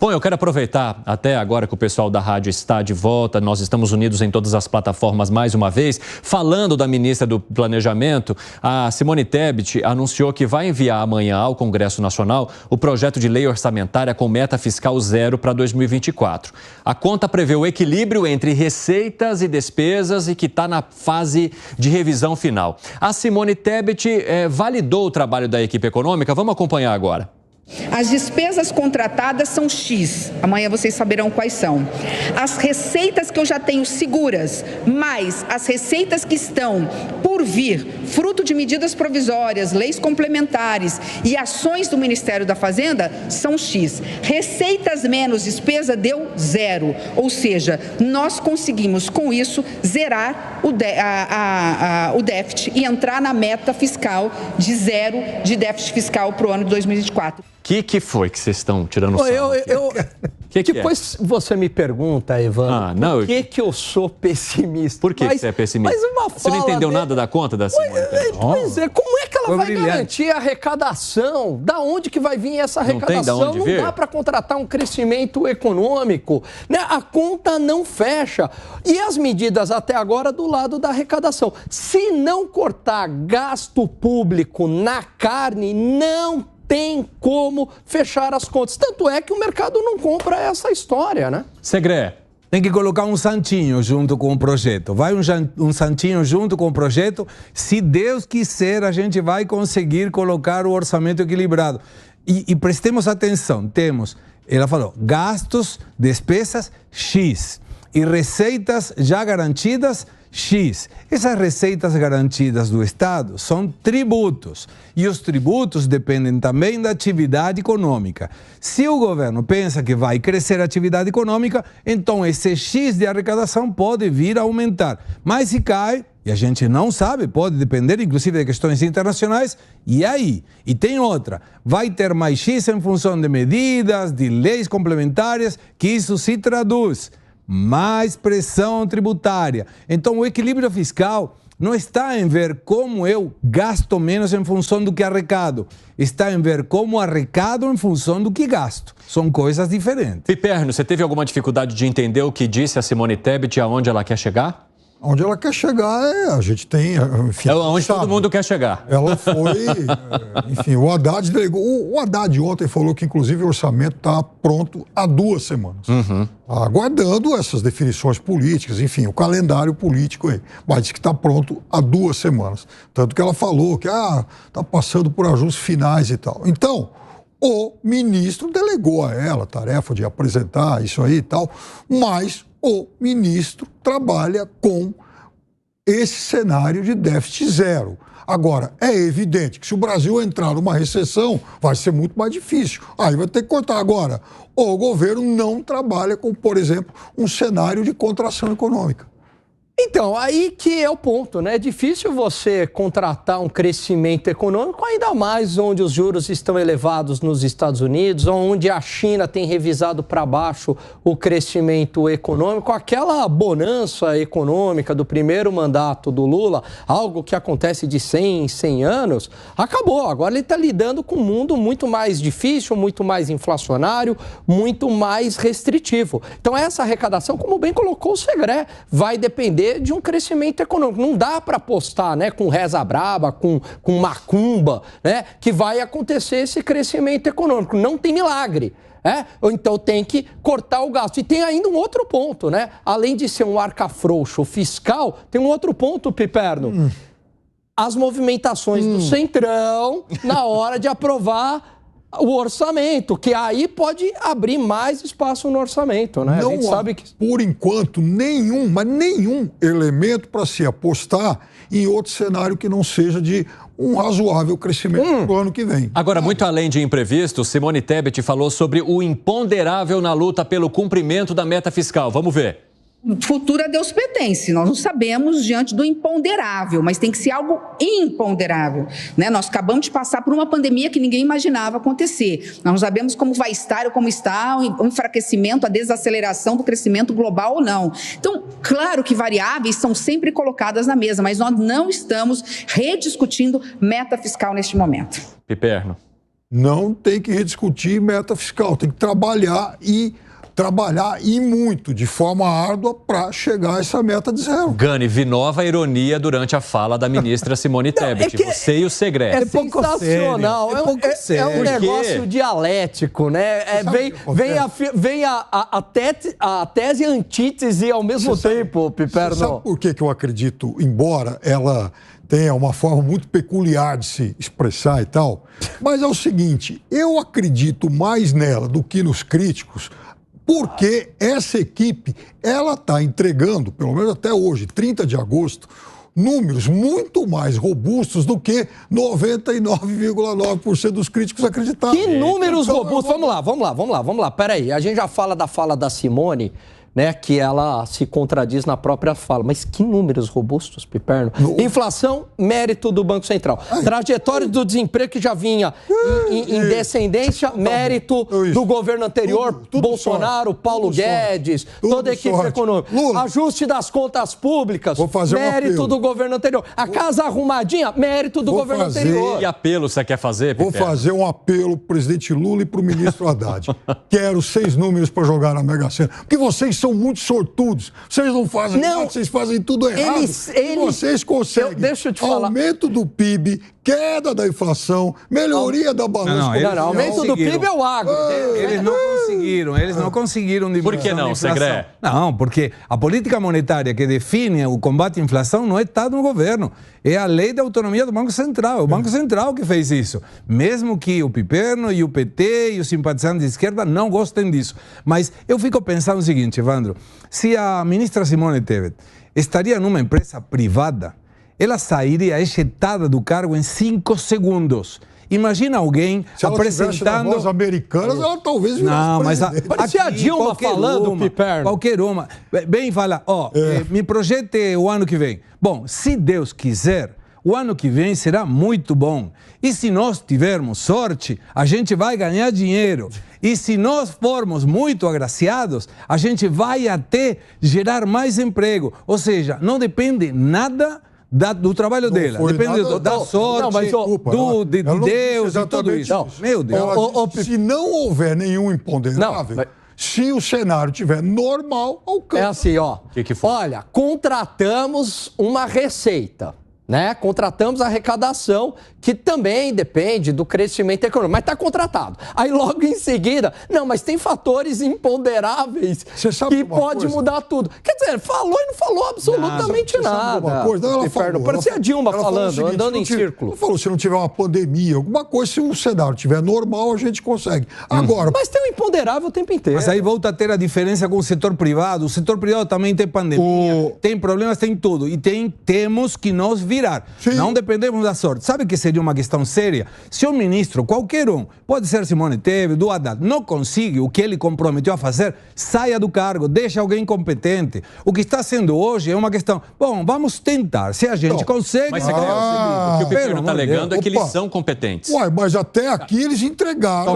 Bom, eu quero aproveitar até agora que o pessoal da rádio está de volta, nós estamos unidos em todas as plataformas mais uma vez, falando da ministra do Planejamento, a Simone Tebet anunciou que vai enviar amanhã ao Congresso Nacional o projeto de lei orçamentária com meta fiscal zero para 2024. A conta prevê o equilíbrio entre receitas e despesas e que está na fase de revisão final. A Simone Tebet validou o trabalho da equipe econômica, vamos acompanhar agora. As despesas contratadas são X, amanhã vocês saberão quais são. As receitas que eu já tenho seguras, mais as receitas que estão por vir, fruto de medidas provisórias, leis complementares e ações do Ministério da Fazenda, são X. Receitas menos despesa deu zero, ou seja, nós conseguimos com isso zerar o déficit e entrar na meta fiscal de zero de déficit fiscal para o ano de 2024. O que foi que vocês estão tirando sarro? Depois você me pergunta, Ivan, por que eu sou pessimista? Por que você é pessimista? Você não entendeu nada da conta da Simone? Pois é, como é que ela vai garantir a arrecadação? Da onde que vai vir essa arrecadação? Não dá para contratar um crescimento econômico, né? A conta não fecha. E as medidas até agora do lado da arrecadação. Se não cortar gasto público na carne, não tem como fechar as contas. Tanto é que o mercado não compra essa história, né? Segre. Tem que colocar um santinho junto com o projeto. Vai um santinho junto com o projeto. Se Deus quiser, a gente vai conseguir colocar o orçamento equilibrado. E prestemos atenção, ela falou, gastos, despesas, X. E receitas já garantidas, X. Essas receitas garantidas do Estado são tributos. E os tributos dependem também da atividade econômica. Se o governo pensa que vai crescer a atividade econômica, então esse X de arrecadação pode vir a aumentar. Mas se cai, e a gente não sabe, pode depender inclusive de questões internacionais, e aí? E tem outra, vai ter mais X em função de medidas, de leis complementares, que isso se traduz mais pressão tributária. Então, o equilíbrio fiscal não está em ver como eu gasto menos em função do que arrecado. Está em ver como arrecado em função do que gasto. São coisas diferentes. Piperno, você teve alguma dificuldade de entender o que disse a Simone Tebet e aonde ela quer chegar? Onde ela quer chegar, a gente tem... Enfim, onde todo mundo quer chegar. Ela foi... enfim, o Haddad delegou... O Haddad ontem falou que, inclusive, o orçamento está pronto há 2 semanas. Aguardando essas definições políticas, enfim, o calendário político aí. Mas disse que está pronto há 2 semanas. Tanto que ela falou que está passando por ajustes finais e tal. Então, o ministro delegou a ela a tarefa de apresentar isso aí e tal, mas o ministro trabalha com esse cenário de déficit zero. Agora, é evidente que se o Brasil entrar numa recessão, vai ser muito mais difícil. Aí vai ter que cortar. Agora, o governo não trabalha com, por exemplo, um cenário de contração econômica. Então, aí que é o ponto, né? É difícil você contratar um crescimento econômico, ainda mais onde os juros estão elevados nos Estados Unidos, onde a China tem revisado para baixo o crescimento econômico. Aquela bonança econômica do primeiro mandato do Lula, algo que acontece de 100 em 100 anos, acabou. Agora ele está lidando com um mundo muito mais difícil, muito mais inflacionário, muito mais restritivo. Então, essa arrecadação, como bem colocou o Segré, vai depender de um crescimento econômico. Não dá para apostar, né, com reza braba, com macumba, né, que vai acontecer esse crescimento econômico. Não tem milagre. Ou então tem que cortar o gasto. E tem ainda um outro ponto, né? Além de ser um arcafrouxo fiscal, tem um outro ponto, Piperno. As movimentações do Centrão na hora de aprovar o orçamento, que aí pode abrir mais espaço no orçamento, né? Não a gente sabe que... por enquanto, nenhum elemento para se apostar em outro cenário que não seja de um razoável crescimento no ano que vem. Agora, muito além de imprevistos, Simone Tebet falou sobre o imponderável na luta pelo cumprimento da meta fiscal. Vamos ver. O futuro a Deus pertence, nós não sabemos diante do imponderável, mas tem que ser algo imponderável, né? Nós acabamos de passar por uma pandemia que ninguém imaginava acontecer, nós não sabemos como vai estar ou como está o enfraquecimento, a desaceleração do crescimento global ou não. Então, claro que variáveis são sempre colocadas na mesa, mas nós não estamos rediscutindo meta fiscal neste momento. Piperno. não tem que rediscutir meta fiscal, tem que trabalhar e muito, de forma árdua, para chegar a essa meta de zero. Gani, vi nova ironia durante a fala da ministra Simone Tebet. Você e o Segredo. É sensacional. É um negócio dialético, né? Vem a tese e a antítese ao mesmo tempo, Piperno. Sabe por que eu acredito, embora ela tenha uma forma muito peculiar de se expressar e tal, mas é o seguinte, eu acredito mais nela do que nos críticos, porque essa equipe, ela está entregando, pelo menos até hoje, 30 de agosto, números muito mais robustos do que 99,9% dos críticos acreditavam. Que números robustos? Vamos lá. Peraí, a gente já fala da fala da Simone, né, que ela se contradiz na própria fala. Mas que números robustos, Piperno? Inflação, mérito do Banco Central. Trajetória do desemprego que já vinha em descendência, mérito do governo anterior, Bolsonaro, Paulo Guedes, toda a equipe econômica. Ajuste das contas públicas, mérito do governo anterior. A casa arrumadinha, mérito do governo anterior. Que apelo você quer fazer, Piperno? Vou fazer um apelo pro presidente Lula e pro ministro Haddad. Quero 6 números para jogar na Mega Sena. Porque vocês são muito sortudos. Vocês não fazem nada, vocês fazem tudo errado. E vocês conseguem deixa eu te falar. Aumento do PIB, queda da inflação, melhoria da balança comercial. Não, aumento do PIB é o agro. Eles não conseguiram diminuir. Por que não, Segredo? Não, porque a política monetária que define o combate à inflação não é Estado no governo. É a lei da autonomia do Banco Central. É o Banco Central que fez isso. Mesmo que o Piperno e o PT e os simpatizantes de esquerda não gostem disso. Mas eu fico pensando o seguinte, Evandro. Se a ministra Simone Tebet estaria numa empresa privada, ela sairia ejetada do cargo em 5 segundos. Imagina alguém apresentando... Se ela americanas, ela talvez virasse não, mas parecia a Dilma falando, Piperno. Qualquer uma. Bem, fala, me projete o ano que vem. Bom, se Deus quiser, o ano que vem será muito bom. E se nós tivermos sorte, a gente vai ganhar dinheiro. E se nós formos muito agraciados, a gente vai até gerar mais emprego. Ou seja, não depende nada do trabalho dela. Depende da sorte, de Deus e tudo isso. Não, meu Deus. Se não houver nenhum imponderável... Se o cenário estiver normal, alcança. É assim, ó. Que foi? Olha, contratamos uma receita, né? Contratamos a arrecadação, que também depende do crescimento econômico, mas está contratado. Aí logo em seguida, não, mas tem fatores imponderáveis que pode mudar tudo. Quer dizer, falou e não falou absolutamente nada. Ela falou, parecia a Dilma falando, seguinte, andando em círculo. Ela falou, se não tiver uma pandemia, alguma coisa, se o cenário estiver normal, a gente consegue. Agora... Mas tem um imponderável o tempo inteiro. Mas aí volta a ter a diferença com o setor privado. O setor privado também tem pandemia, tem problemas, tem tudo. E temos que nos virar. Sim. Não dependemos da sorte. Sabe que seria uma questão séria? Se um ministro, qualquer um, pode ser Simone Tebet, do Haddad, não consegue o que ele comprometeu a fazer, saia do cargo, deixa alguém competente. O que está sendo hoje é uma questão, bom, vamos tentar, se a gente consegue... Mas, Segredo, o que o Piperno está alegando é que eles são competentes. Uai, mas até aqui eles entregaram.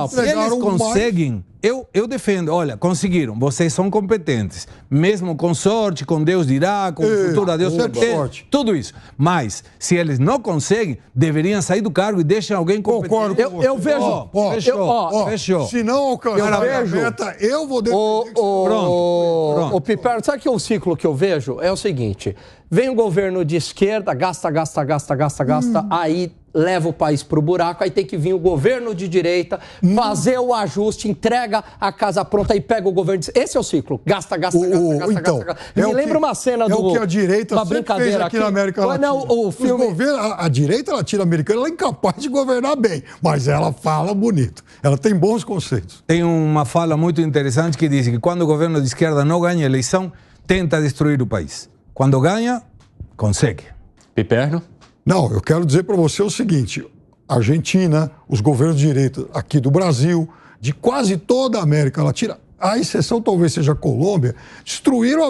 Se eles conseguem... Eu defendo, olha, conseguiram, vocês são competentes, mesmo com sorte, com Deus dirá, com o futuro a Deus pertence, tudo isso. Mas, se eles não conseguem, deveriam sair do cargo e deixem alguém competente. Eu vejo... Fechou. Se não alcançar a meta, eu vou defender. Pronto. O Piperno, sabe que o ciclo que eu vejo? É o seguinte, vem um governo de esquerda, gasta, aí... leva o país para o buraco, aí tem que vir o governo de direita, fazer o ajuste, entrega a casa pronta e pega o governo de... Esse é o ciclo. Gasta. Me lembra uma cena do... É o que a direita uma brincadeira fez aqui na América Latina. O filme... A direita latino-americana ela é incapaz de governar bem, mas ela fala bonito. Ela tem bons conceitos. Tem uma fala muito interessante que diz que quando o governo de esquerda não ganha a eleição, tenta destruir o país. Quando ganha, consegue. Piperno? Não, eu quero dizer para você o seguinte, a Argentina, os governos de direita aqui do Brasil, de quase toda a América Latina, a exceção talvez seja a Colômbia, destruíram...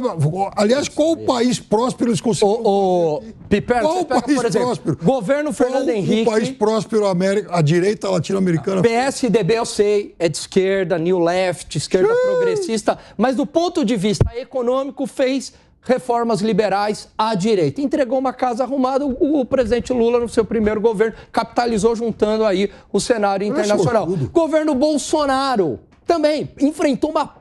Aliás, qual o país próspero eles conseguiram? Piperno, qual o país próspero? Governo Fernando Henrique... Qual o país próspero, a direita latino-americana? PSDB, eu sei, é de esquerda, New Left, esquerda progressista, mas do ponto de vista econômico fez reformas liberais à direita. Entregou uma casa arrumada, o presidente Lula, no seu primeiro governo, capitalizou juntando aí o cenário internacional. Governo Bolsonaro também enfrentou uma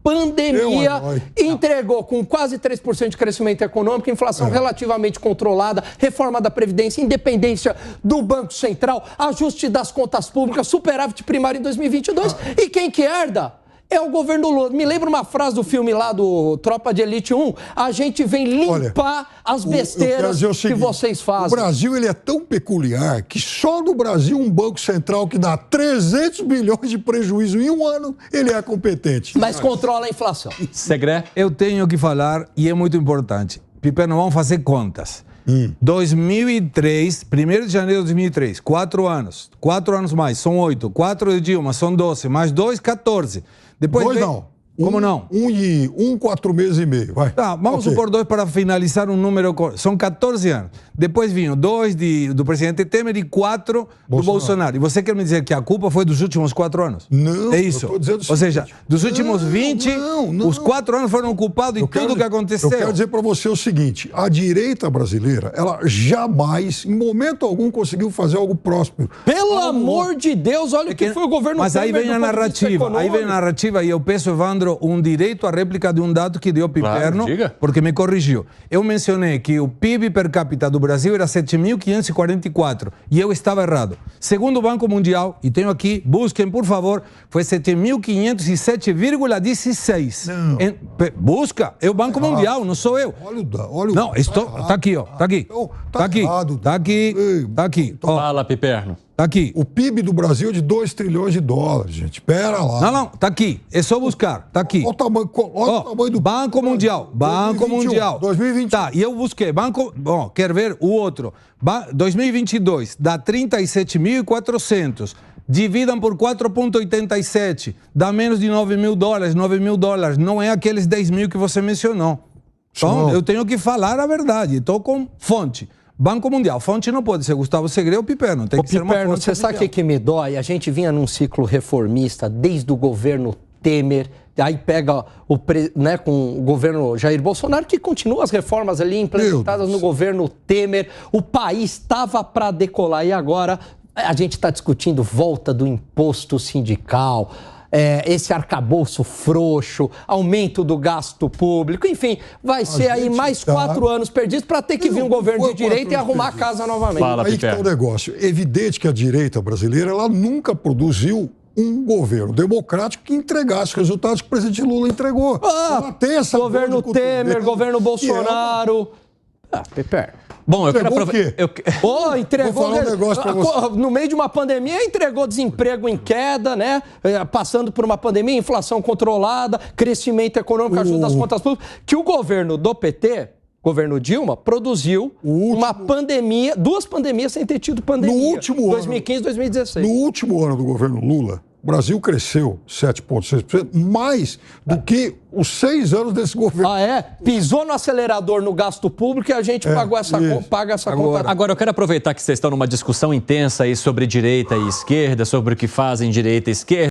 pandemia, entregou com quase 3% de crescimento econômico, inflação relativamente controlada, reforma da Previdência, independência do Banco Central, ajuste das contas públicas, superávit primário em 2022. E quem que herda? É o governo Lula. Me lembra uma frase do filme lá do Tropa de Elite 1. A gente vem limpar as besteiras que vocês fazem. O Brasil ele é tão peculiar que só no Brasil um Banco Central que dá 300 bilhões de prejuízo em um ano, ele é competente. Mas controla a inflação. Segré? Eu tenho que falar, e é muito importante. Piperno, vamos fazer contas. 2003, 1º de janeiro de 2003, 4 anos. 4 anos mais, são 8. 4 de Dilma, são 12. Mais 2, 14. Depois dois não. Como não? 4 meses e meio, vai. Tá, vamos supor 2 para finalizar um número. São 14 anos. Depois vinham 2 do presidente Temer e 4 do Bolsonaro. E você quer me dizer que a culpa foi dos últimos 4 anos? Não, é isso. eu tô dizendo Ou seja, dos últimos 20, os 4 anos foram culpados em tudo o que aconteceu. Eu quero dizer para você o seguinte, a direita brasileira, ela jamais, em momento algum, conseguiu fazer algo próspero. Pelo amor de Deus, olha o que foi o governo Mas aí vem a narrativa, e eu peço, Evandro, um direito à réplica de um dado que deu Piperno, porque me corrigiu. Eu mencionei que o PIB per capita do Brasil era 7.544 e eu estava errado. Segundo o Banco Mundial, e tenho aqui, busquem por favor, foi 7.507,16. Busca, é o Banco Mundial, não sou eu. Olha não, tá aqui, ó, tá aqui. Tá aqui, tá aqui, tá aqui. Fala, Piperno. Tá aqui. O PIB do Brasil é de 2 trilhões de dólares, gente. Pera lá. Não, tá aqui. É só buscar. Tá aqui. Olha o tamanho do Banco Mundial. Banco 2021, Mundial. 2021. Tá, e eu busquei. Bom, quer ver o outro. 2022 dá 37.400. Dividam por 4,87. Dá menos de 9 mil dólares. 9 mil dólares. Não é aqueles 10 mil que você mencionou. Então, eu tenho que falar a verdade. Estou com fonte. Banco Mundial. Fonte não pode ser Gustavo Segré ou Piperno. Tem que ser uma fonte. Você sabe o que me dói? A gente vinha num ciclo reformista desde o governo Temer, aí pega com o governo Jair Bolsonaro, que continua as reformas ali implementadas no governo Temer. O país estava para decolar e agora a gente está discutindo volta do imposto sindical, esse arcabouço frouxo, aumento do gasto público, enfim, vai ser aí mais 4 anos perdidos para ter que vir um governo de direita e arrumar a casa novamente. Aí que está o negócio. Evidente que a direita brasileira, ela nunca produziu um governo democrático que entregasse os resultados que o presidente Lula entregou. Ela tem essa governo Temer, governo Bolsonaro. Piperno. Bom, eu quero aproveitar. Entregou. Vou falar um negócio pra você. No meio de uma pandemia, entregou desemprego em queda, né? Passando por uma pandemia, inflação controlada, crescimento econômico, ajuda das contas públicas. Que o governo do PT, governo Dilma, produziu uma pandemia, 2 pandemias sem ter tido pandemia. No último ano. 2015 e 2016. No último ano do governo Lula, o Brasil cresceu 7,6%, mais do que os 6 anos desse governo. Pisou no acelerador no gasto público e a gente paga essa conta. Agora, eu quero aproveitar que vocês estão numa discussão intensa aí sobre direita e esquerda, sobre o que fazem direita e esquerda.